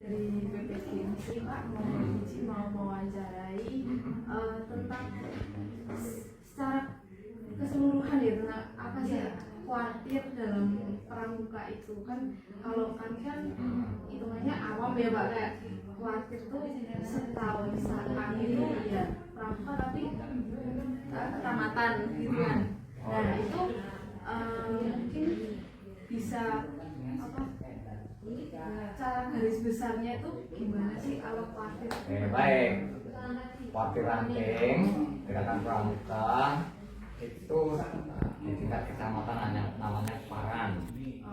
dari BPKIMSI Pak mau mewawancarai tentang secara keseluruhan ya tentang apa sih khawatir dalam pramuka itu kan. Kalau kami kan hitungannya awam ya Pak, kayak khawatir tuh setahu saat kami itu ya pramuka tapi kecamatan gitu kan. Nah itu mungkin bisa apa cara garis besarnya itu gimana sih kalau khawatir? Baik, khawatir ranting gerakan pramuka itu di tingkat kecamatan namanya paran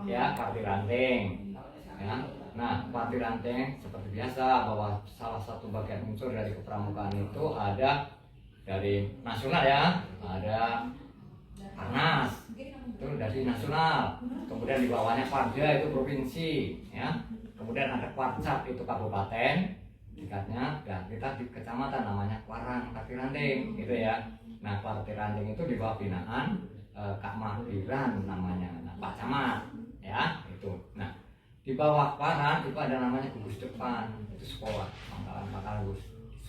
ya, khawatir ranting ya. Nah, khawatir ranting seperti biasa bahwa salah satu bagian unsur dari kepramukaan itu ada dari nasional ya, ada Parnas itu dari nasional, kemudian di bawahnya Parda itu provinsi ya, kemudian ada Kwarcap itu kabupaten tingkatnya, dan kita di kecamatan namanya Kwarang Katiranting gitu ya. Nah, Katiranting itu di bawah binaan Kak Mahdiran namanya, nah, Pak Camat ya itu. Nah, di bawah Kwarang itu ada namanya gugus depan, itu sekolah, pangkalan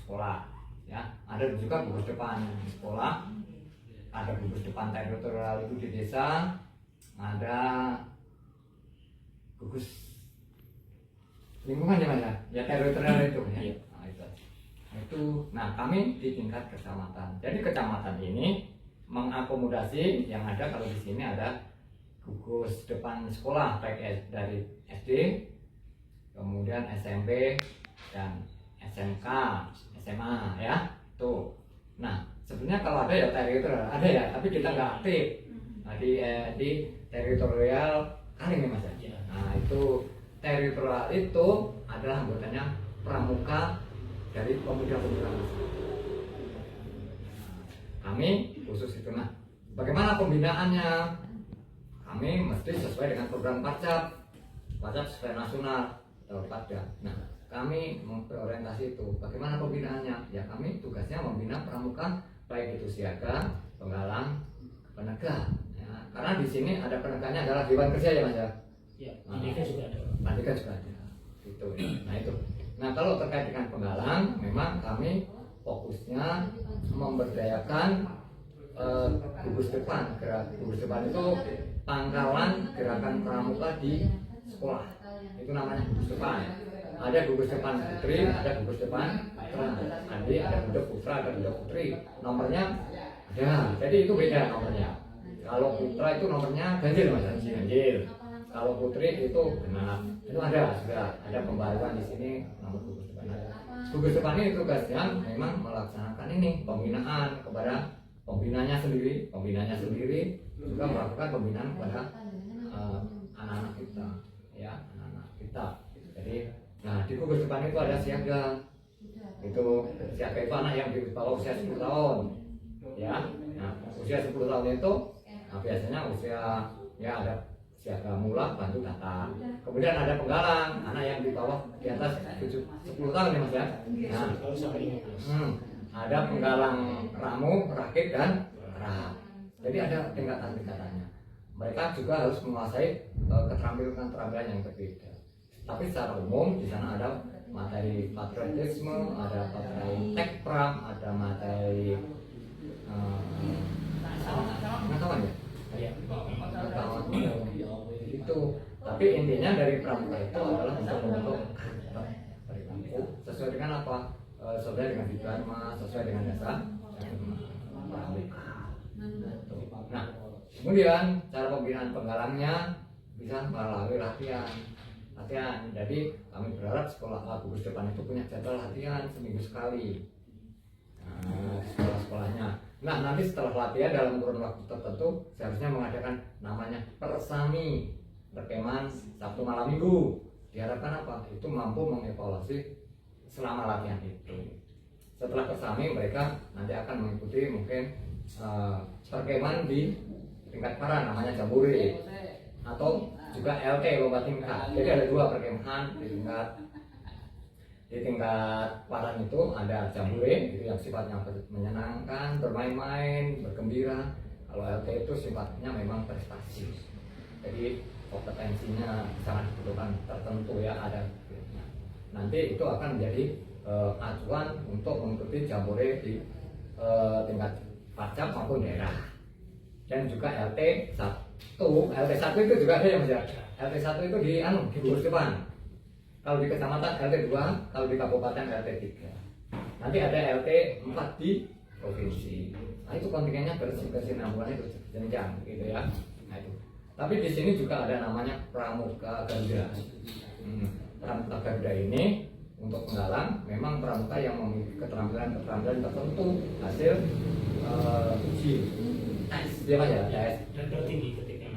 sekolah ya. Ada juga gugus depan di sekolah, ada gugus depan teritorial itu di desa, ada gugus lingkungan ya Mas ya, teritorial itu ya. Nah, kami di tingkat kecamatan. Jadi kecamatan ini mengakomodasi yang ada. Kalau di sini ada gugus depan sekolah baik dari SD, kemudian SMP dan SMK, SMA ya tuh. Nah, sebenarnya kalau ada ya teritorial ada ya, tapi kita nggak aktif. Nah, di teritorial kali ini Mas ya. Nah, itu teritorial itu adalah anggotanya pramuka dari pemuda-pemuda Mas. Kami khusus itu. Nah, bagaimana pembinaannya? Kami mesti sesuai dengan program Kwarcap sesuai nasional atau Parda. Nah, kami berorientasi itu. Bagaimana pembinaannya? Ya, kami tugasnya membina pramuka baik itu siaga, penggalang, penegak. Ya, karena di sini ada penegaknya adalah Dewan Kerja ya Mas ya. Ya, Pandika juga ada. Pandika juga ada. Itu ya. Nah itu. Nah, kalau terkait dengan penggalang, memang kami fokusnya memberdayakan gugus depan. Gugus depan itu pangkalan gerakan pramuka di sekolah. Itu namanya gugus depan. Ada gugus depan putri, ada gugus depan putra. Nanti ada budak putra, ada budak putri. Nomornya ada. Jadi itu beda nomornya. Kalau putra itu nomornya ganjil Mas, ganjil. Kalau putri itu genap. Itu ada sudah ada pembaruan di sini nomor gugus depan. Gugus depan ini tugasnya memang melaksanakan ini pembinaan kepada pembinanya sendiri juga melakukan pembinaan kepada anak-anak kita ya, anak-anak kita. Jadi, nah di gugus depan itu ada siaga. Itu siaga itu anak yang di bawah usia 10 tahun ya. Nah, usia 10 tahun itu nah, biasanya usia ya ada siaga mula bantu data. Kemudian ada penggalang, anak yang di bawah di atas 10 tahun ya Mas ya. Nah, ada penggalang ramu, rakit dan kerap. Jadi ada tingkatan-tingkatannya. Mereka juga harus menguasai keterampilan yang berbeda. Tapi secara umum di sana ada materi patriotisme, ada materi tekpram, ada materi pengetahuan ya. Itu. Tapi intinya dari pramuka itu adalah untuk membentuk karakter perilaku sesuai dengan apa? Sesuai dengan dharma, sesuai dengan dasar pramuka. Nah, kemudian cara pembinaan penggalangnya bisa melalui latihan. Jadi kami berharap sekolah gugus depan itu punya jadwal latihan seminggu sekali. Nah, sekolah-sekolahnya. Nah, nanti setelah latihan dalam kurun waktu tertentu seharusnya mengadakan namanya persami, perkemahan Sabtu malam Minggu. Diharapkan apa? Itu mampu mengevaluasi selama latihan itu. Setelah persami mereka nanti akan mengikuti mungkin perkemahan di tingkat para namanya jambore atau juga LT lomba tingkat. Jadi ada dua perkemahan di tingkat paran itu ada jambore itu yang sifatnya menyenangkan, bermain-main, bergembira. Kalau LT itu sifatnya memang prestasi. Jadi kompetensinya sangat dibutuhkan tertentu ya ada. Nah nanti itu akan menjadi acuan untuk mengikuti jambore di tingkat pajak maupun daerah. Dan juga LT1 itu juga ada ya Mas ya. LT1 itu di gugus depan. Kalau di kecamatan LT2, kalau di kabupaten LT3. Nanti ada LT4 di provinsi. Nah itu kontingennya bersinambungan itu jenjang gitu ya. Nah itu. Tapi di sini juga ada namanya Pramuka Garuda. Pramuka Garuda ini untuk penggalang memang pramuka yang memiliki keterampilan tertentu hasil uji tes, dia Pak ya, tes. Dan tertinggi ketika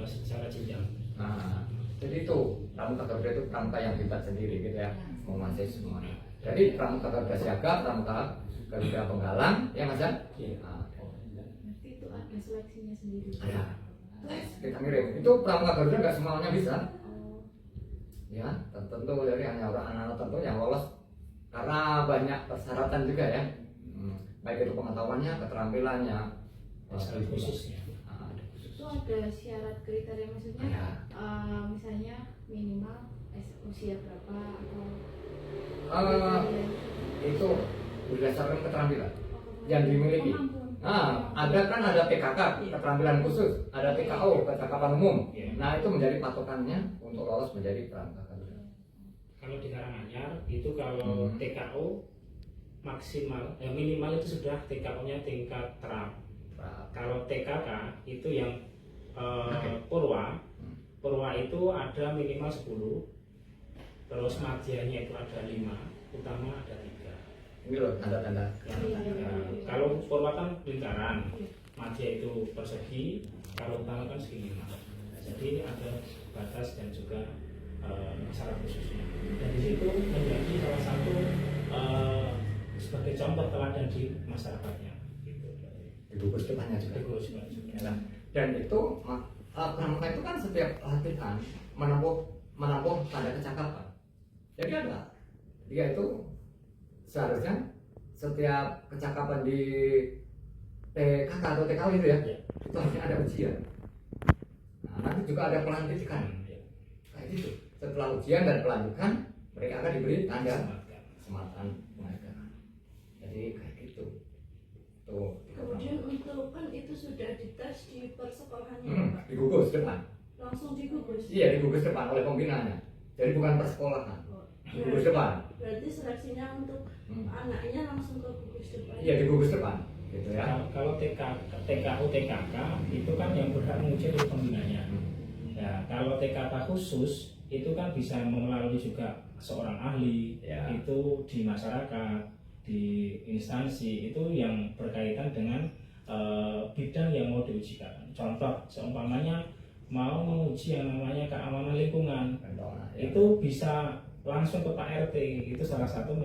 secara jenjang. Nah, jadi itu pramuka Garuda itu pramuka yang hebat sendiri gitu ya, menguasai semuanya. Jadi pramuka Garuda Siaga, pramuka Garuda Penggalang, ya Mas ya? Nah, Berarti itu ada seleksinya sendiri. ada tes kita ngirim. Itu pramuka Garuda nggak semuanya bisa. Ya, tentu dari hanya orang anak-anak tertentu yang lolos karena banyak persyaratan juga ya. Baik itu pengetahuannya, keterampilannya, Syarat khususnya. Itu ada syarat kriteria maksudnya Ada. misalnya minimal usia berapa atau Itu berdasarkan keterampilan yang dimiliki. Nah, ada PKK, keterampilan khusus, ada TKO, kecakapan umum. Nah, itu menjadi patokannya untuk lolos menjadi pramuka Garuda. Kalau di Karanganyar itu kalau TKO maksimal, minimal itu sudah TKO-nya tingkat terap. Kalau TKK itu yang Purwa itu ada minimal 10, terus madjanya itu ada 5, utama ada 3. Ini loh tanda-tanda. Kalau Purwa kan lingkaran, madya itu persegi, kalau utama kan segi 5. Jadi ada batas dan juga syarat khususnya. Dan di situ menjadi salah satu sebagai contoh teladan di masyarakatnya. Gitu. Di gugus depannya juga. Juga. Ya, dan itu pramuka itu kan setiap latihan menempuh tanda kecakapan. Jadi ada dia itu seharusnya setiap kecakapan di TKK atau TKW itu ya, itu harusnya ada ujian. Nah, nanti juga ada pelantikan. Kayak gitu. Setelah ujian dan pelantikan, mereka akan diberi tanda keselamatan penghargaan. Jadi kayak gitu. Tuh. kemudian untuk kan itu sudah dites di persekolahannya Pak? Di gugus depan. Langsung di gugus? Iya, di gugus depan oleh pembinanya. Jadi bukan persekolahan. Di gugus depan. Berarti seleksinya untuk anaknya langsung ke gugus depan? Iya, di gugus depan. Gitu ya. Kalau TKU TKK itu kan yang berhak menguji oleh pembinanya. Ya, kalau TKK khusus itu kan bisa melalui juga seorang ahli, Ya. itu di masyarakat, di instansi itu yang berkaitan dengan bidang yang mau diujikan. Contoh, seumpamanya mau menguji yang namanya keamanan lingkungan, itu bisa langsung ke Pak RT. Itu salah satu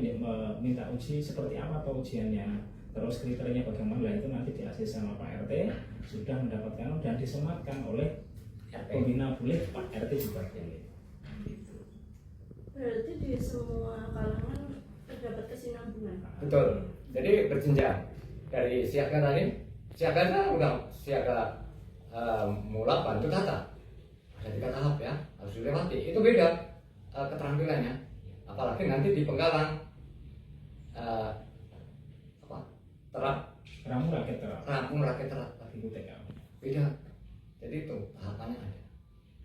minta uji seperti apa atau ujiannya, terus kriterianya bagaimana, itu nanti di-ACC sama Pak RT, sudah mendapatkan dan disematkan oleh pembina boleh Pak RT juga. Berarti di semua kalangan terdapat kesinambungan? Betul. Jadi berjenjang dari siaga tadi. Siaga kan udah siaga mula bantu data. Ada 3 tahap ya, harus dilewati. Itu beda keterampilannya. Apalagi nanti di penggalang rampung rakyat terap Itu TKU. beda. Jadi itu tahapannya ada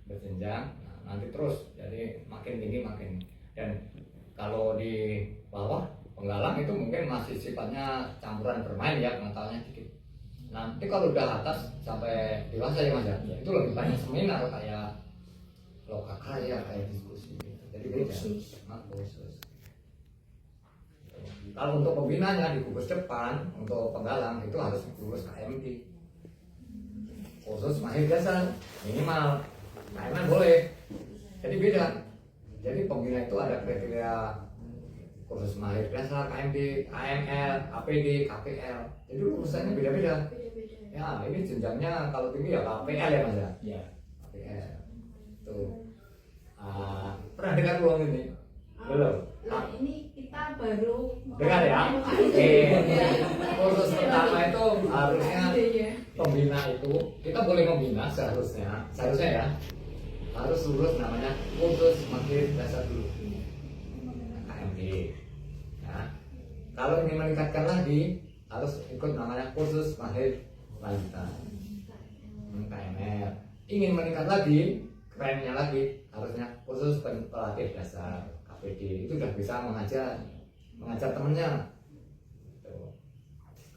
berjenjang. Nah, nanti terus jadi makin tinggi makin. Dan kalau di bawah penggalang itu mungkin masih sifatnya campuran bermain ya, pengetahuannya dikit. Nanti kalau udah atas sampai dewasa ya Mas ya, itu lebih banyak seminar kayak lokakaya, kayak diskusi gitu. Jadi beda. Nah, khusus. Kalau untuk pembinanya di gugus depan, untuk penggalang itu harus lulus KMT. Khusus mahir dasar minimal, KMN boleh. Jadi beda. Jadi pembina itu ada kriteria kursus mahir dasar, KMD, KML, APD, KPL. Jadi lulusannya beda-beda. Beda-beda. Ya, ini jenjangnya kalau tinggi ya KPL ya Mas ya. Ya. KPL. Tuh. Pernah dengar belum ini? Belum. Nah, ini kita baru Dengar ya. Oke. Kursus pertama itu harusnya pembina itu kita boleh membina seharusnya ya harus lulus namanya kursus mahir dasar dulu. Kalau ingin meningkatkan lagi harus ikut namanya kursus mahir lanjutan KMR. Ingin meningkat lagi, kerennya lagi harusnya kursus pelatih dasar KPD. Itu udah bisa mengajar temennya. Tuh.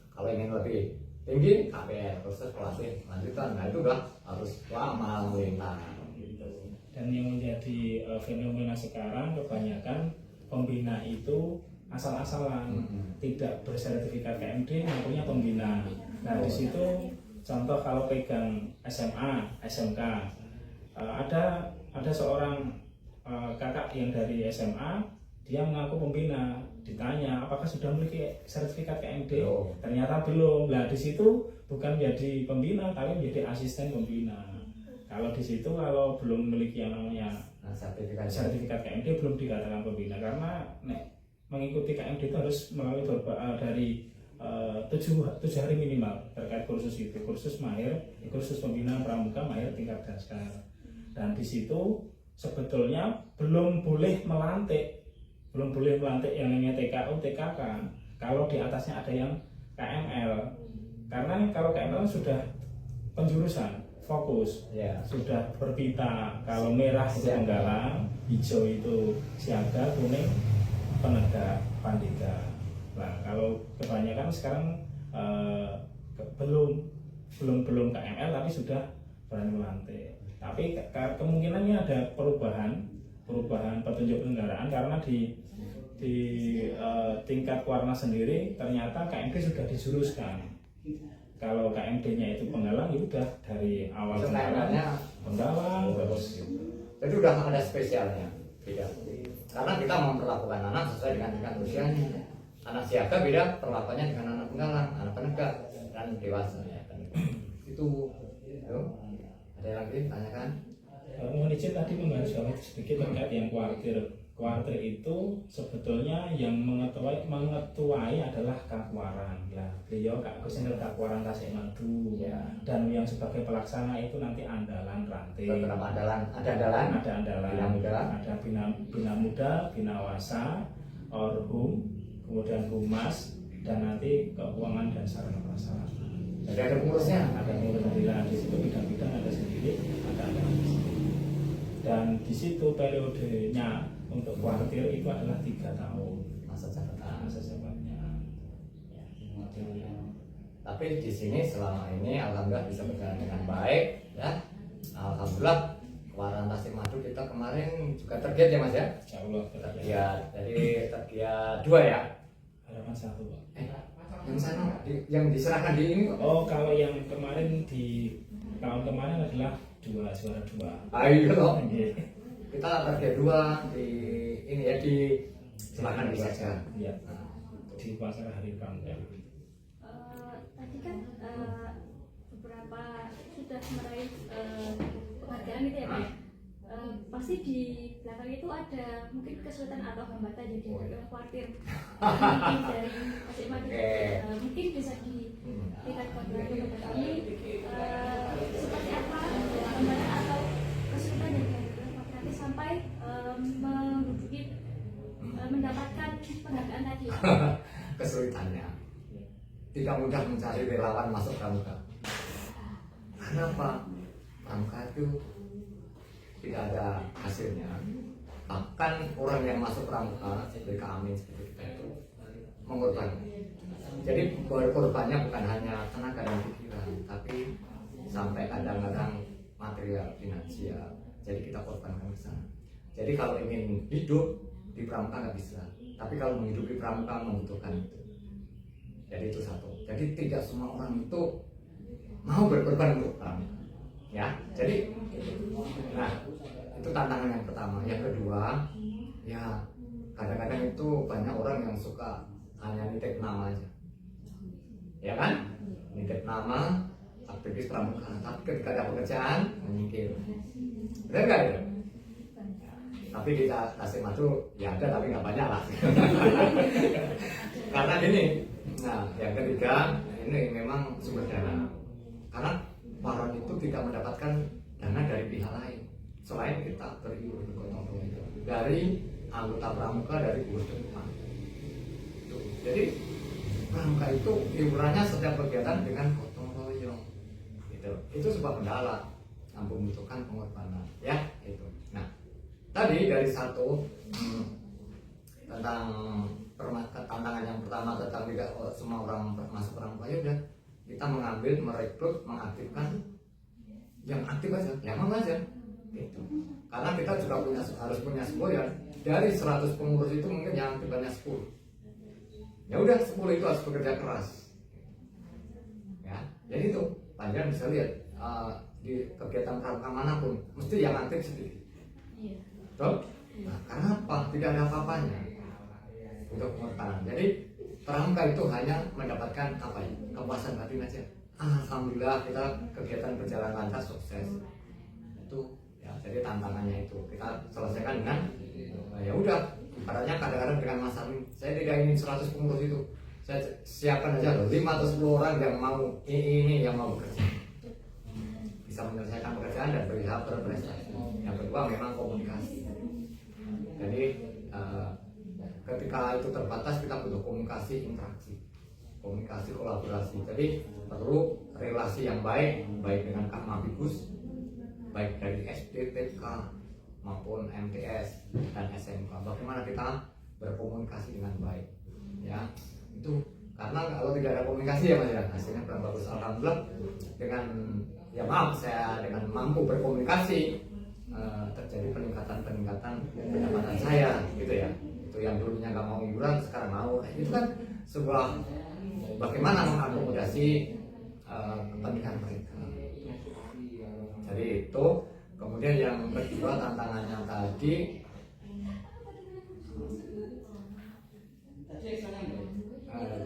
Kalau ingin lebih tinggi KPR, kursus pelatih lanjutan. Nah itu udah harus lama melintang gitu. Dan yang menjadi fenomena sekarang kebanyakan pembina itu asal-asalan, tidak bersertifikat KMD, ngakunya pembina. Nah di situ contoh kalau pegang SMA, SMK, ada seorang kakak yang dari SMA, dia mengaku pembina. Ditanya apakah sudah memiliki sertifikat KMD, ternyata belum. Nah di situ bukan menjadi pembina, tapi menjadi asisten pembina. Kalau di situ kalau belum memiliki yang namanya sertifikat KMD belum dikatakan pembina, karena mengikuti KMD itu harus melalui dari 7 hari minimal terkait kursus itu, kursus mahir, kursus pembina pramuka mahir tingkat dasar. Dan di situ sebetulnya belum boleh melantik yang namanya TKU, TKK kalau di atasnya ada yang KML. Karena kalau KML sudah penjurusan fokus, sudah berpita. Kalau merah itu penggalang, hijau itu siaga, kuning penegak pandega. Nah kalau kebanyakan sekarang belum KML tapi sudah berani melantik. Tapi kemungkinannya ada perubahan petunjuk penyelenggaraan, karena di tingkat warna sendiri ternyata KMD sudah dijuruskan. Kalau KMD-nya itu penggalang, itu udah dari awal penggalang terus. Jadi udah ada spesialnya, beda. Karena kita memperlakukan anak sesuai dengan tingkat usianya. Anak siaga beda perlakuannya dengan anak penggalang, anak penegak dan dewasa ya. Itu ada yang lagi tanyakan? Mohon izin tadi membahas sedikit terkait yang kuartir. Kuartir itu sebetulnya yang mengetuai adalah Kakwaran. Ya, beliau Kak Kusinil Kakwaran Tasikmadu. Ya. Dan yang sebagai pelaksana itu nanti Andalan Ranting. Beberapa ada andalan. Bina Muda. Ada Bina Muda, Bina Wasa, Orhum, kemudian Humas, dan nanti Keuangan dan Sarana Prasarana. Jadi ada pengurusnya. Ada pengurus di situ, bidang-bidang ada sendiri, ada di situ. Dan di situ periodenya untuk kuartir itu adalah 3 tahun masa jabatannya. Tapi di sini selama ini alhamdulillah bisa berjalan dengan baik ya. Alhamdulillah Keluaran Tasikmadu kita kemarin juga tergiat ya Mas ya. Insyaallah tergiat. Jadi tergiat 2 ya. Harapan 1 Pak. Yang sana yang diserahkan di ini kok. Oh, kalau yang kemarin di tahun kemarin adalah juara 2. Ayo loh. Kita tergiat 2 di ini ya, di silakan bisa. Iya. Di pasar hari Pramuka. Tadi kan beberapa sudah meraih penghargaan gitu ya Pak. Pasti di belakang itu ada mungkin kesulitan atau hambatan jadi ada kuartir mungkin dari Tasikmadu. Mungkin bisa dikatakan kepada kami seperti apa hambatan atau kesulitan yang dihadapi nanti sampai mendapatkan penghargaan tadi. Kesulitannya tidak mudah mencari relawan masuk pramuka. Kenapa? Pramuka itu tidak ada hasilnya. Bahkan orang yang masuk pramuka seperti kami seperti kita itu mengorbankan. Jadi korbannya bukan hanya tenaga dan pikiran, tapi sampai kadang-kadang material, finansial. Jadi kita korbankan ke sana. Jadi kalau ingin hidup di pramuka nggak bisa, tapi kalau menghidupi pramuka membutuhkan itu. Jadi itu satu. Jadi tidak semua orang itu mau berkorban untuk pramuka. Ya, jadi nah itu tantangan yang pertama. Yang kedua, ya kadang-kadang itu banyak orang yang suka hanya nitip nama aja, ya kan? Nitip nama, aktivis pramuka, tapi ketika ada pekerjaan menyingkir. Benar nggak ya? Tapi di Tasikmadu ya ada, tapi nggak banyak lah. Karena gini, nah yang ketiga ini memang sumber dana. Karena Paron itu tidak mendapatkan dana dari pihak lain selain kita dari gotong royong dari anggota pramuka, dari guru depan. Itu Itu. Jadi pramuka itu iurannya setiap kegiatan dengan gotong royong. Gitu. Itu sebuah kendala yang membutuhkan pengorbanan, ya itu. Nah, tadi dari satu tentang tantangan yang pertama tentang tidak semua orang masuk pramuka, ya udah kita mengambil, merekrut, mengaktifkan yang aktif aja, yang mau aja gitu. Karena kita juga harus punya semboyan. Dari 100 pengurus itu mungkin yang aktif hanya 10. Ya udah 10 itu harus bekerja keras. Ya, jadi itu panjang bisa lihat di kegiatan pramuka manapun mesti yang aktif sedikit. Betul? Nah, karena apa? Tidak ada apa-apanya untuk pengorbanan. Jadi pramuka itu hanya mendapatkan apa ya? Kepuasan batin aja. Alhamdulillah kita kegiatan berjalan lancar, sukses. Itu ya, jadi tantangannya itu kita selesaikan dengan ya udah. Ibaratnya kadang-kadang dengan Mas Amin, saya tidak ingin 100 pengurus itu. Saya siapkan aja loh 5 atau 10 orang yang mau ini yang mau bekerja. Bisa menyelesaikan pekerjaan dan berprestasi. Yang kedua memang komunikasi. Jadi ketika itu terbatas kita butuh komunikasi interaksi, komunikasi kolaborasi. Jadi perlu relasi yang baik dengan Kak Mabikus, baik dari SD, TK maupun MTS dan SMK. Bagaimana kita berkomunikasi dengan baik, ya itu karena kalau tidak ada komunikasi ya Mas ya hasilnya kurang bagus. Alhamdulillah dengan ya maaf saya dengan mampu berkomunikasi terjadi peningkatan pendapatan saya gitu ya. Itu yang dulunya nggak mau hiburan sekarang mau. Itu kan sebuah bagaimana mengakomodasi kepentingan mereka. Jadi itu. Kemudian yang kedua tantangannya tadi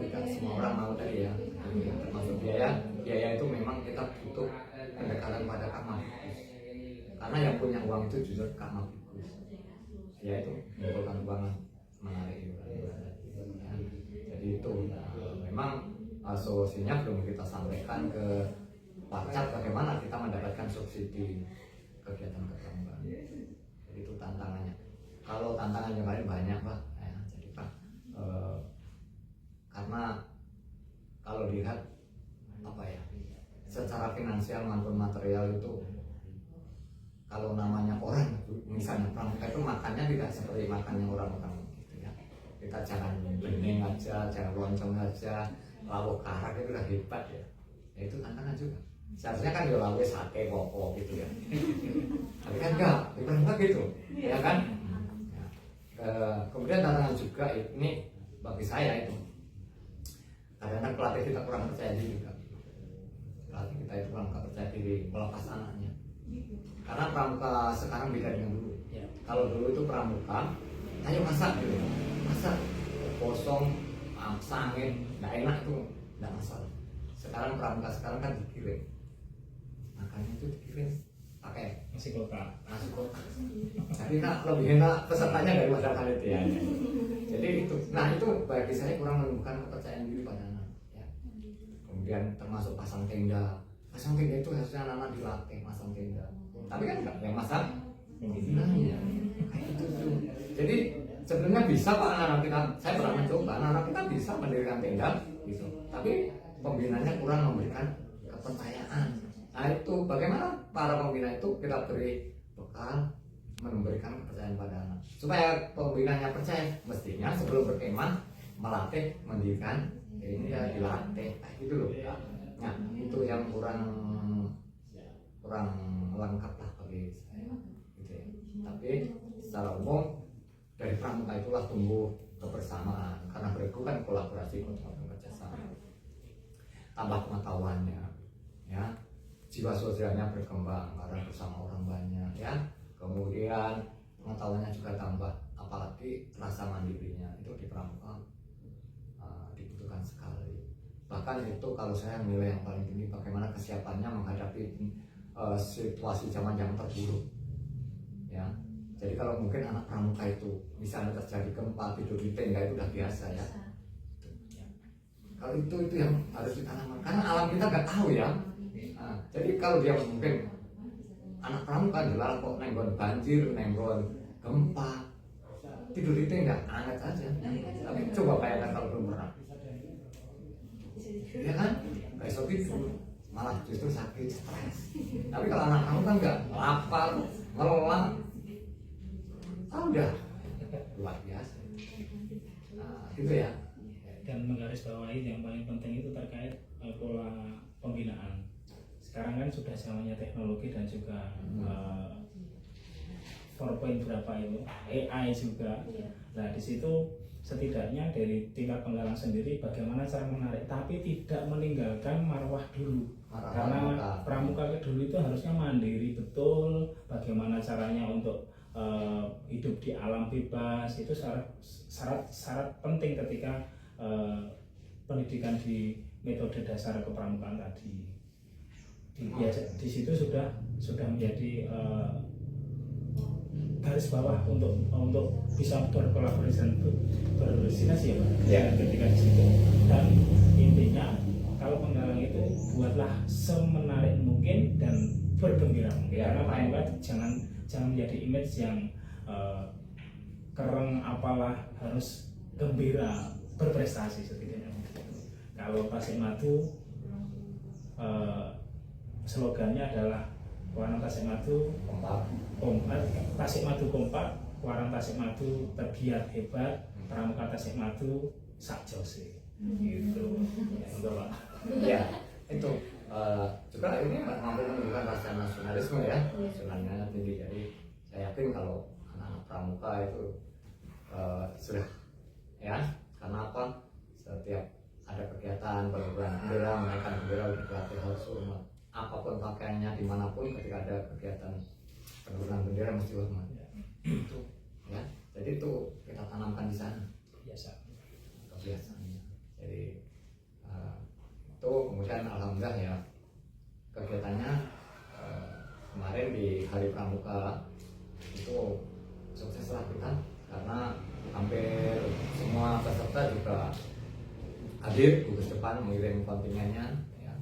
tidak semua orang mau tadi ya, termasuk biaya itu memang kita butuh pendekatan pada Kak Mabikus. Karena yang punya uang itu jujur Kak Mabikus, yaitu mengumpulkan uang menarik iuran. Jadi itu memang solusinya belum kita sampaikan ke Pajak bagaimana kita mendapatkan subsidi kegiatan kepramukaan. Jadi itu tantangannya. Kalau tantangan yang lain banyak Pak. Jadi Pak, karena kalau lihat apa ya, secara finansial maupun material itu, kalau namanya orang misalnya pramuka itu makannya tidak seperti makannya orang-orang gitu ya. Kita jangan bening aja, jangan loncong aja, lauk karak itu udah hebat ya. Ya itu tantangan juga. Seharusnya kan ya lawe sate koko gitu ya. Tapi kan enggak, pramuka gitu, ya kan? Kemudian tantangan juga ini bagi saya itu kadang-kadang pelatih kita kurang percaya diri juga. Pelatih kita itu kurang percaya diri melepas anaknya. Karena pramuka sekarang beda dengan dulu. Kalau dulu itu pramuka, ayo masak gitu, masak kosong, sangin, nggak enak itu nggak masalah. Sekarang pramuka sekarang kan dikirim. Makanya itu dikirim pakai nasi kotak. Jadi lebih enak pesertanya dari masyarakat itu ya. Jadi itu, nah itu bagi saya kurang menumbuhkan kepercayaan diri pada anak. Ya. Kemudian termasuk pasang tenda itu harusnya anak-anak dilatih pasang tenda. Tapi kan enggak yang masak pembinanya. Jadi sebenarnya bisa Pak anak-anak kita. Saya pernah mencoba anak-anak kita bisa mendirikan tenda gitu. Tapi pembinanya kurang memberikan kepercayaan. Nah itu bagaimana para pembina itu kita beri bekal memberikan kepercayaan pada anak supaya pembinanya percaya. Mestinya sebelum berkemah melatih mendirikan ini ya dilatih gitu loh. Nah itu yang kurang lengkap lah bagi saya gitu ya. Tapi secara umum dari pramuka itulah tumbuh kebersamaan karena berikut kan kolaborasi kerjasama, tambah pengetahuannya ya, jiwa sosialnya berkembang karena bersama orang banyak ya. Kemudian pengetahuannya juga tambah, apalagi rasa mandirinya itu di pramuka dibutuhkan sekali. Bahkan itu kalau saya nilai yang paling tinggi bagaimana kesiapannya menghadapi situasi zaman yang terburuk ya. Jadi kalau mungkin anak pramuka itu misalnya terjadi gempa tidur di tenda itu udah biasa ya. Kalau itu yang harus ditanamkan karena alam kita nggak tahu ya. Nah, jadi kalau dia mungkin anak pramuka jelas kok nenggon banjir, nenggon gempa, tidur di tenda anget aja. Tapi coba bayangkan kalau belum justru sakit, stres. Tapi kalau anak kamu kan enggak, lapar, melelap, udah luar biasa. Nah, gitu ya. Dan menggarisbawahi yang paling penting itu terkait pola pembinaan. Sekarang kan sudah zamannya teknologi dan juga 4 berapa itu AI juga. Nah di situ setidaknya dari tingkat penggalang sendiri bagaimana cara menarik, tapi tidak meninggalkan marwah dulu. Karena pramuka dulu itu harusnya mandiri betul. Bagaimana caranya untuk hidup di alam bebas itu syarat penting ketika pendidikan di metode dasar kepramukaan tadi. Di situ sudah menjadi garis bawah untuk bisa berkolaborasi dan bersinergi ya Pak. Ya. Ketika di situ. Dan intinya kalau penggalang itu buatlah semenarik mungkin dan bergembira mungkin. Ya, Karena pramuka jangan menjadi image yang keren apalah, harus gembira, berprestasi setidaknya. Kalau Tasik Madu slogannya adalah Warang Tasik Madu kompak, Tasik Madu kompak, Warang Tasik Madu tergiat hebat, Pramuka Tasik Madu sak jose. Gitu. Untuk Pak. Ya, itu juga ini mampu menunjukkan rasa nasionalisme ya, nasionalnya tinggi. Jadi saya yakin kalau anak-anak pramuka itu sudah ya, karena apa? Setiap ada kegiatan penurunan bendera, menaikkan bendera, udah dilatih harus hormat. Apapun pakaiannya, dimanapun ketika ada kegiatan penurunan bendera mesti hormat. Itu ya, jadi itu kita tanamkan di sana. Kebiasaannya. Jadi itu kemudian alhamdulillah ya kegiatannya kemarin di Hari Pramuka itu sukseslah kita, karena hampir semua peserta juga hadir, gugus depan mengirim kontingennya ya.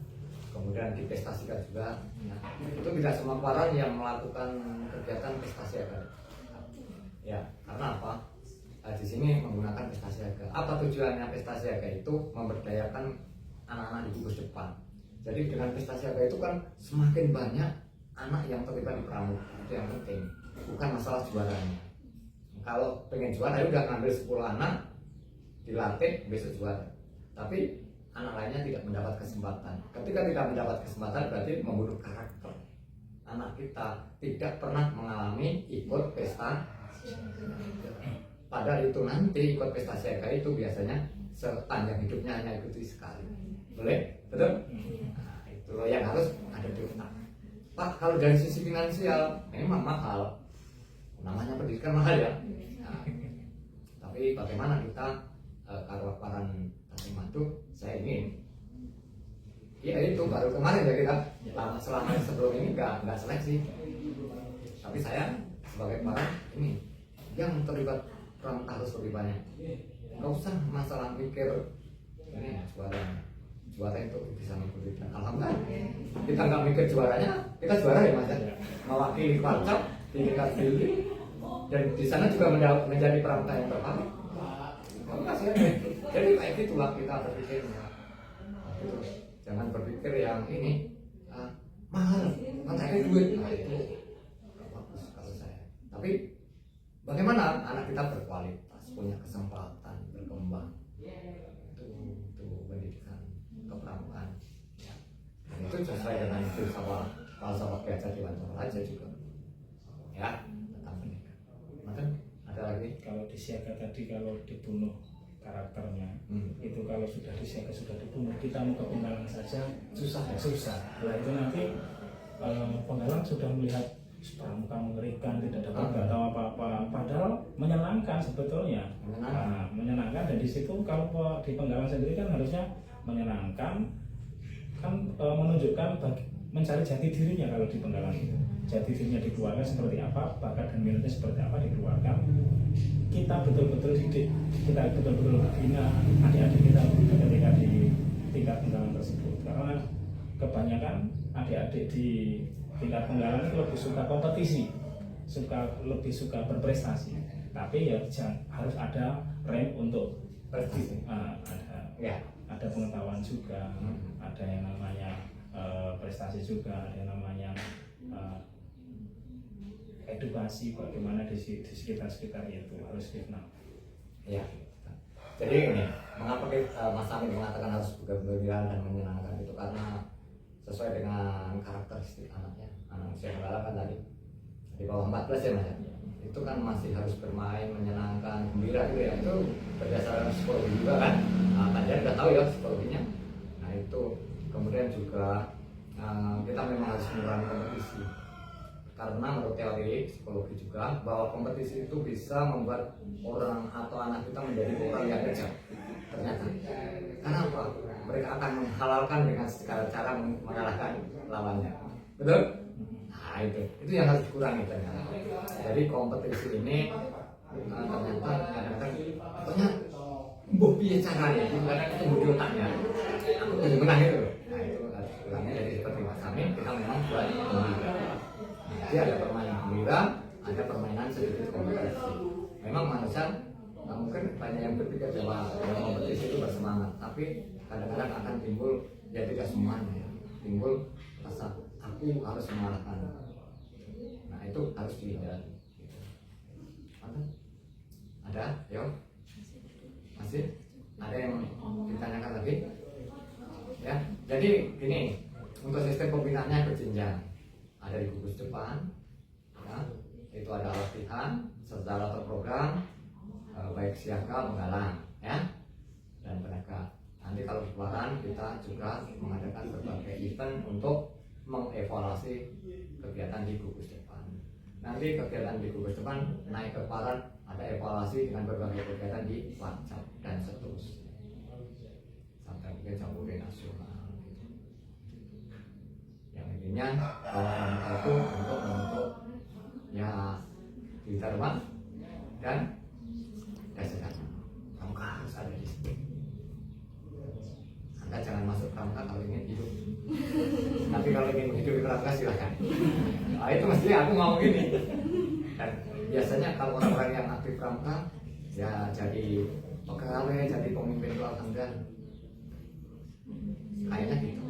Kemudian dipestasikan juga ya. Itu tidak semua paran yang melakukan kegiatan pestasi agak ya, karena apa? Di sini menggunakan pestasi agak. Apa tujuannya pestasi agak itu? Memberdayakan anak-anak di gugus depan. Jadi dengan pestasi agak itu kan semakin banyak anak yang terlibat di pramuka, itu yang penting, bukan masalah juaranya. Kalau pengen juara ya udah ngambil 10 anak dilatih besok juara, tapi anak lainnya tidak mendapat kesempatan. Ketika tidak mendapat kesempatan berarti membunuh karakter. Anak kita tidak pernah mengalami ikut pesta, padahal itu nanti ikut pesta siaga itu biasanya sepanjang hidupnya hanya ikuti sekali. Boleh? Betul? Nah, itu yang harus ada di otak. Pak, kalau dari sisi finansial memang mahal, namanya pendidikan mahal ya. Nah, tapi bagaimana kita karuparan Tasik Madu, saya ingin ya itu baru kemarin ya kita selama sebelum ini nggak seleksi, tapi saya sebagai kemarin ini yang terlibat pramuka harus lebih banyak. Nggak usah masalah mikir ini juara itu bisa mengikuti. Alhamdulillah kita nggak mikir juaranya, kita juara ya Mas ya, mewakili Kwarcap di tingkat tinggi dan di sana juga menjadi pramuka yang terbaik. Jadi kayak gitulah kita berpikirnya. Gitu. Jangan berpikir yang ini mahal, materi duit. Nah, itu nggak bagus kalau saya. Tapi bagaimana anak kita berkualitas, punya kesempatan berkembang. Itu pendidikan kepramukaan. Ya. Dan itu sesuai dengan falsafah Ki Dewan Toraja juga. Ya, tentang pendidikan. Maka ada lagi. Kalau di siaga tadi kalau dibunuh karakternya, itu kalau sudah disiaga sudah dibunuh, kita mau ke penggalang saja susah. Nah itu nanti penggalang sudah melihat pramuka mengerikan, tidak dapat nggak tahu apa-apa, padahal menyenangkan sebetulnya. Menyenangkan dan di situ kalau di penggalang sendiri kan harusnya menyenangkan, kan menunjukkan mencari jati dirinya. Kalau di penggalang itu jati dirinya dikeluarkan seperti apa, bakat dan minatnya seperti apa dikeluarkan. Kita betul-betul didik, kita betul-betul bina adik-adik kita ketika di tingkat penggalang tersebut, karena kebanyakan adik-adik di tingkat penggalang itu lebih suka kompetisi, lebih suka berprestasi, tapi ya harus ada rem untuk ada pengetahuan juga, ada yang namanya prestasi juga, ada yang namanya edukasi bagaimana di sekitar itu harus dikenal. Ya. Jadi ini, mengapa Mas Amin mengatakan harus bergembira dan menyenangkan itu karena sesuai dengan karakteristik anaknya. Anak usia penggalang kan tadi di bawah 14 ya Mas ya. Itu kan masih harus bermain, menyenangkan, gembira gitu ya. Itu berdasarkan psikologi juga kan. Nah, kalian udah tahu ya psikologinya. Nah itu kemudian juga kita memang harus mengurangi kompetisi. Karena menurut teori psikologi juga bahwa kompetisi itu bisa membuat orang atau anak kita menjadi orang yang kejam. Ternyata. Karena apa? Mereka akan menghalalkan dengan segala cara mengalahkan lawannya. Betul? Nah itu yang harus dikurangi ternyata. Jadi kompetisi ini ternyata kadang-kadang pokoknya piye caranya, kadang ketemu di otaknya. Aku jadi menang itu. Nah itu harus dikurangi. Jadi seperti Mas Amin, kita memang buat gembira. Jadi ada permainan gembira, ada permainan sedikit kompetisi. Memang manusia mungkin banyak yang berpikir bahwa kompetisi itu bersemangat, tapi kadang-kadang akan timbul ya tidak semuanya ya. Timbul rasa aku harus mengalahkan. Nah itu harus dihindari. Ada? Yo? Masih? Ada yang ditanyakan lagi? Ya, jadi gini, untuk sistem pembinaannya berjenjang. Ada di gugus depan, ya, itu ada latihan secara terprogram, baik siaga, penggalang, ya, dan penegak. Nanti kalau keluaran kita juga mengadakan berbagai event untuk mengevaluasi kegiatan di gugus depan. Nanti kegiatan di gugus depan naik ke paran, ada evaluasi dengan berbagai kegiatan di WhatsApp dan seterusnya sampai mungkin sampai nasional. Yang intinya kalau pramuka itu untuk membentuk ya diterima dan sejahtera. Pramuka harus ada di situ. Anda jangan masuk pramuka kalau ingin hidup. Tapi kalau ingin menghidupi pramuka silahkan. Nah, itu mestinya aku ngomong gini. Dan biasanya kalau orang-orang yang aktif pramuka ya jadi pegawai, jadi pemimpin keluarga dan kayaknya gitu.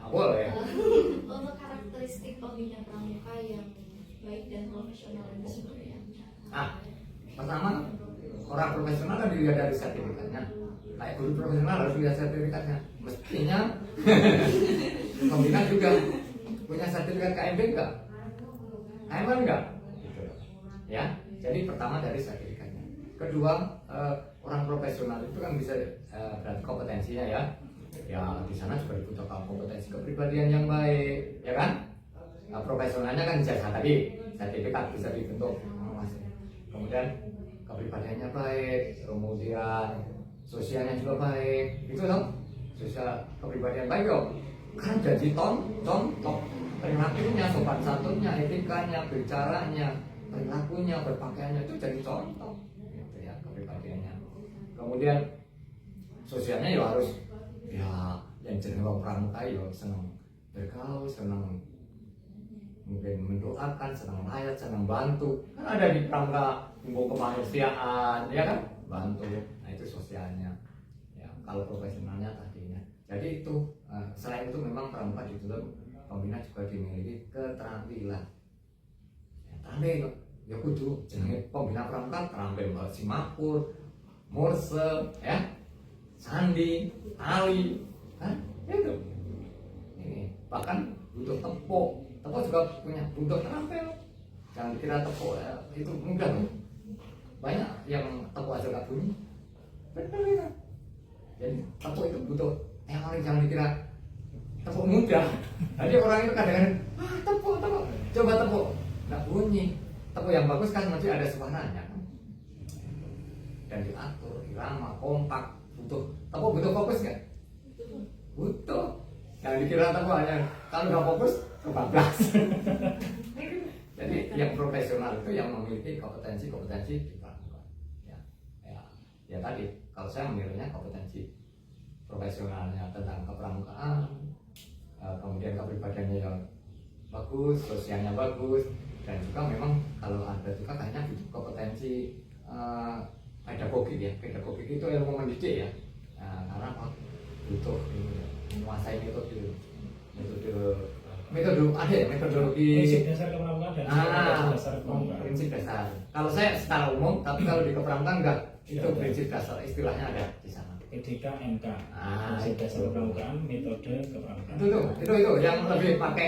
Boleh. Untuk karakteristik pembina pramuka yang baik dan profesional itu seperti apa? Pertama orang profesional kan dilihat dari sertifikatnya. Kayak guru profesional harus lihat sertifikatnya. Mestinya pembina juga punya sertifikat KMB enggak? KMB enggak? Gitu. Ya. Jadi pertama dari sertifikatnya. Kedua orang profesional itu kan bisa berarti kompetensinya ya. Ya di sana juga dibutuhkan kompetensi kepribadian yang baik, ya kan? Nah, profesionalnya kan jasa tadi, sertifikat bisa dibentuk. Kemudian kepribadiannya baik, kemudian sosialnya juga baik, itu dong. Sosial kepribadian baik dong. Kan jadi contoh perilakunya, sopan santunnya, etikanya, bicaranya, perilakunya, berpakaiannya itu jadi contoh, gitu ya kepribadiannya. Kemudian sosialnya ya harus ya yang jeneng wong pramuka ya seneng bergaul, seneng mungkin mendoakan, seneng melayat, seneng bantu. Kan ada di pramuka timbul kemanusiaan, ya kan? Bantu. Nah itu sosialnya. Ya kalau profesionalnya tadinya. Jadi itu selain itu memang pramuka dituntut pembina juga dimiliki keterampilan. Ya, terampil ya kudu jenenge pembina pramuka terampil banget simapur, morse, ya. Sandi, tali, kan? Itu. Ini bahkan butuh tepuk juga butuh terampil. Jangan dikira tepuk ya, itu mudah tuh. Banyak yang tepuk aja gak bunyi. Betul ya. Jadi tepuk itu butuh. Orang jangan dikira tepuk mudah. Jadi orang itu kadang-kadang tepuk, coba tepuk, nggak bunyi. Tepuk yang bagus kan masih ada suaranya kan? Dan diatur, irama, kompak. Butuh fokus nggak? Butuh. Jangan dikira tepuk hanya kalau nggak fokus kebablas. Jadi yang profesional itu yang memiliki kompetensi di pramuka. Ya tadi kalau saya menilainya kompetensi profesionalnya tentang kepramukaan, kemudian kepribadiannya yang bagus, sosialnya bagus, dan juga memang kalau ada juga kayaknya kompetensi pedagogik ya. Pedagogik itu ilmu mendidik ya. Nah, karena apa? Butuh ini, menguasai metode ada ya metodologi prinsip dasar kepramukaan dan prinsip dasar kepramukaan. prinsip dasar. Kalau saya secara umum, tapi kalau di kepramukaan enggak, itu Ada. prinsip dasar istilahnya ada di sana. PDK MK, prinsip itu. dasar kepramukaan, metode kepramukaan. Itu yang lebih pakai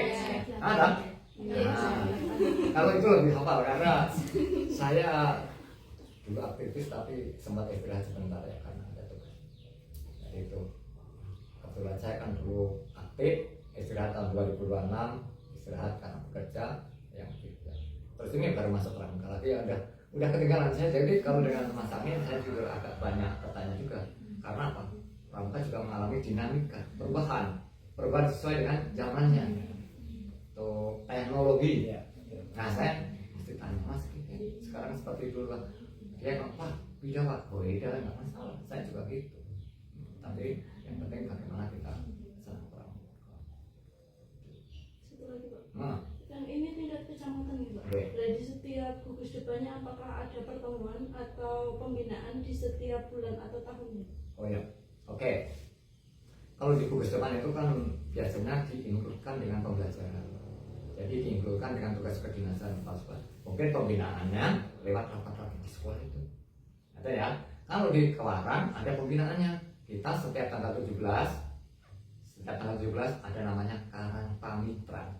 ada. Nah, kalau itu lebih hafal karena saya dulu aktivis tapi sempat istirahat sebentar ya karena ada tugas. Jadi itu kebetulan saya kan dulu aktif istirahat tahun 2026 istirahat karena bekerja yang gitu. Terus ini baru masuk pramuka lagi udah ketinggalan saya. Jadi kalau dengan Mas Amin saya juga agak banyak bertanya juga karena apa? Pramuka juga mengalami dinamika perubahan sesuai dengan zamannya. Tuh teknologi. Ya. Nah saya mesti tanya Mas ini sekarang seperti dulu kan? Dia apa? Beda Pak, beda nggak masalah. Saya juga gitu. Tapi yang penting bagaimana kita senang pramuka. Satu lagi Pak. Nah, Yang ini tingkat kecamatan nih Pak. Oke. Dan di setiap gugus depannya apakah ada pertemuan atau pembinaan di setiap bulan atau tahunnya? oh ya, oke. Kalau di gugus depan itu kan biasanya diinkludkan dengan pembelajaran. Jadi diinkludkan dengan tugas kedinasan Pak. Mungkin pembinaannya lewat rapat-rapat di sekolah itu. Ada ya. Kalau di Kewarang ada pembinaannya. Kita setiap tanggal 17 ada namanya Karang Pamitra.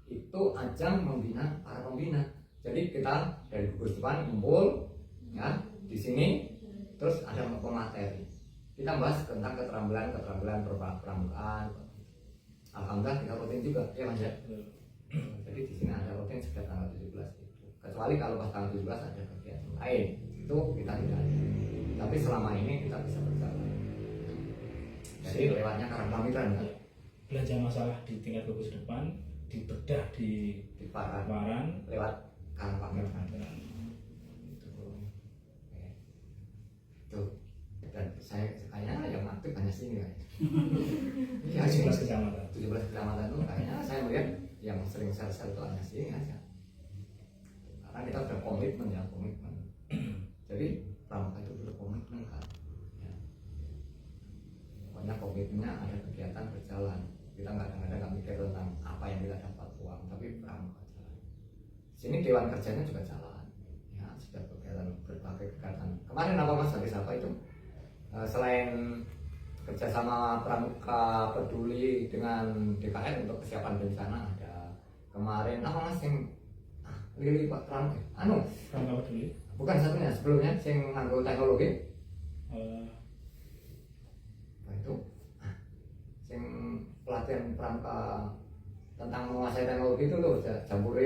Itu ajang membina para pembina. Jadi kita dari gugus depan kumpul ya di sini, terus ada pemateri. Kita bahas tentang keterampilan pramukaan. Alhamdulillah kita rutin juga ya Mas ya. Jadi di sini ada rutin setiap tanggal 17 itu. Kecuali kalau pas tanggal 17 ada kegiatan lain, itu kita tidak ada. Tapi selama ini kita bisa berjalan. Jadi lewatnya Karang Pamitra enggak? Belanja masalah di tingkat gugus depan, dibedah di Di Paran Waran, lewat Karang Pamitra. Tuh. Dan saya kayaknya yang aktif hanya sini kan. Iya, 17 kecamatan. 17 kecamatan itu kayaknya saya melihat yang sering share-share itu hanya sini aja. Karena kita sudah komitmen. Jadi pramuka itu berkomitmen kan. Ya. Pokoknya komitmennya ada kegiatan berjalan. Kita nggak mikir tentang apa yang kita dapat uang, tapi pramuka jalan. Sini dewan kerjanya juga jalan. Ya, sudah kegiatan berbagai kegiatan. Kemarin apa Mas habis apa itu? Selain kerjasama pramuka peduli dengan DKN untuk kesiapan bencana ada kemarin apa Mas yang Lili Pak pramuka Pramuka peduli. bukan satunya sebelumnya yang nganggo teknologi itu yang pelatihan pramuka tentang menguasai teknologi itu loh jambore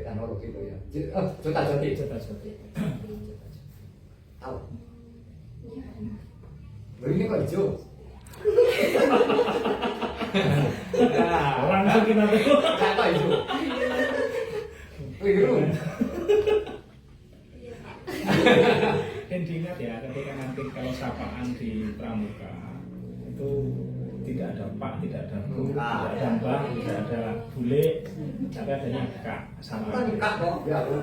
teknologi itu ya Jota Joti tahu ini kok hijau Langsung kita tuh. apa itu biru Dan diingat ya, ketika nanti kalau sapaan di pramuka itu tidak ada Pak, tidak ada Bu, tidak ada Mbak, tidak ada Bule, tapi adanya Kak sama. Kak kok ya Bu.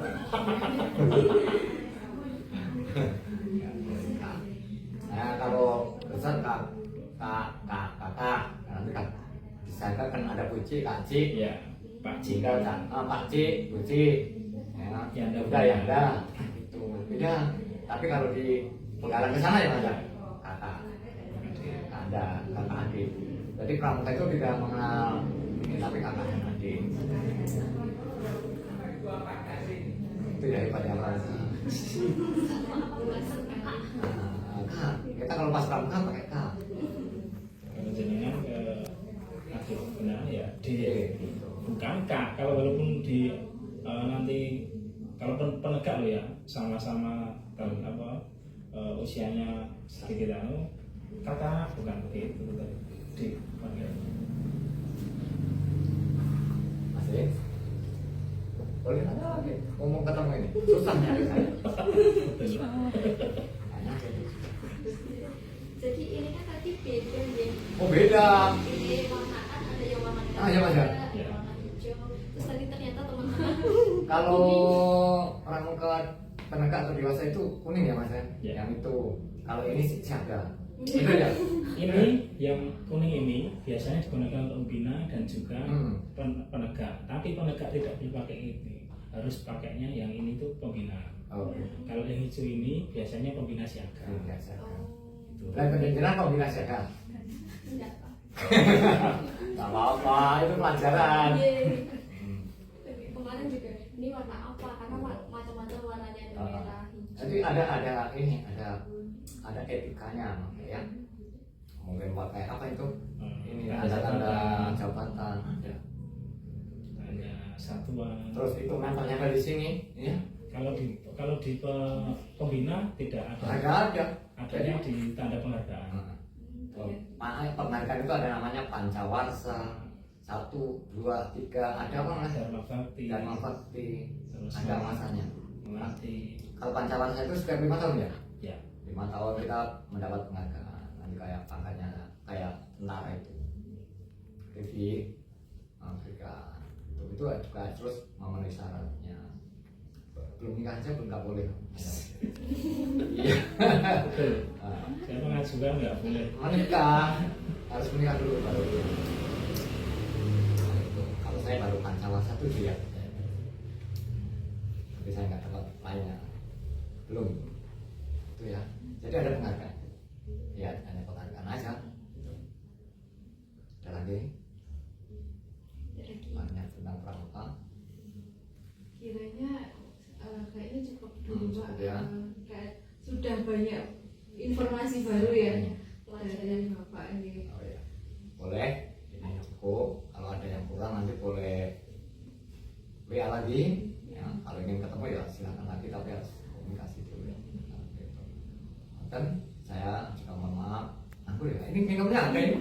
Nah kalau besar kakak nanti kan disangka kan ada buci kaci Ya, Pak Ci. tinggal Pak Ci buci ya udah ya ada itu beda. Tapi kalau di Pegalan ke sana ya ada kakak ada kakak adik. Jadi pramuka itu tidak mengenal ini tapi kakak dan adik itu daripada apa kita kalau pas pramuka pakai K. Kalau jenengan ke adik benar ya D, bukan K. Kalau walaupun di nanti kalau penegak lo ya sama-sama tahun usianya sedikit kata bukan begitu D panggil. Masih boleh ada lagi ngomong ketemu ini susah nyari saya. Jadi ini kan tadi beda ya. Oh beda. Ini warna kan ada yang warna merah, Ah, ya, Mas, ya. ada yang warna hijau. Terus tadi ternyata teman-teman Kalau pramuka penegak atau dewasa itu kuning ya Mas ya? Ya. Yang itu kalau ini siaga. Itu ya. Ini yang kuning ini biasanya digunakan untuk pembina dan juga penegak. Tapi penegak tidak boleh pakai ini, harus pakainya yang ini tuh pembina. Oh. Kalau yang hijau ini biasanya pembina siaga. Biasa. Gitu. Dan pendidikan kombinasi kan? Tidak, Pak. Gak apa-apa, itu pelajaran. Tapi kemarin juga ini warna apa? Karena macam-macam warnanya ada merah, hijau. Jadi ada etikanya ya. Mungkin pakai apa itu? Ini ada tanda jabatan. Ya. Hanya satuan. Terus itu nempel di sini, ya. Kalau di pembina tidak ada. Ada. Adanya di tanda penghargaan. Penghargaan itu ada namanya Pancawarsa 1, 2, 3. Ada apa mas? Dharma Bakti. Dharma Bakti. Terus Ada masanya. Bakti. Kalau Pancawarsa itu setiap 5 tahun ya? Ya. 5 tahun kita mendapat penghargaan. Nanti kayak angkanya kayak tentara itu. TV Afrika. Itu juga terus memenuhi syaratnya. Belum nikah aja belum nggak boleh. Iya. Betul. Saya mengajukan nggak boleh. Menikah harus menikah dulu baru. Nah, itu. Kalau saya baru Pancawarsa tuh dia. Tapi saya nggak dapat lainnya. Belum. Itu ya. Jadi ada penghargaan. Ya hanya penghargaan aja. Gitu. Ada lagi? Banyak tentang pramuka. Kiranya kayaknya cukup dulu Pak. Ya. Kayak sudah banyak informasi baru ya pelajaran Bapak ini. Oh ya. Boleh. Ini cukup. Kalau ada yang kurang nanti boleh WA lagi. Ya, kalau ingin ketemu ya silakan lagi tapi harus komunikasi dulu ya. Nah, gitu. Dan saya juga mohon maaf. Aku ya ini minumnya ada ini.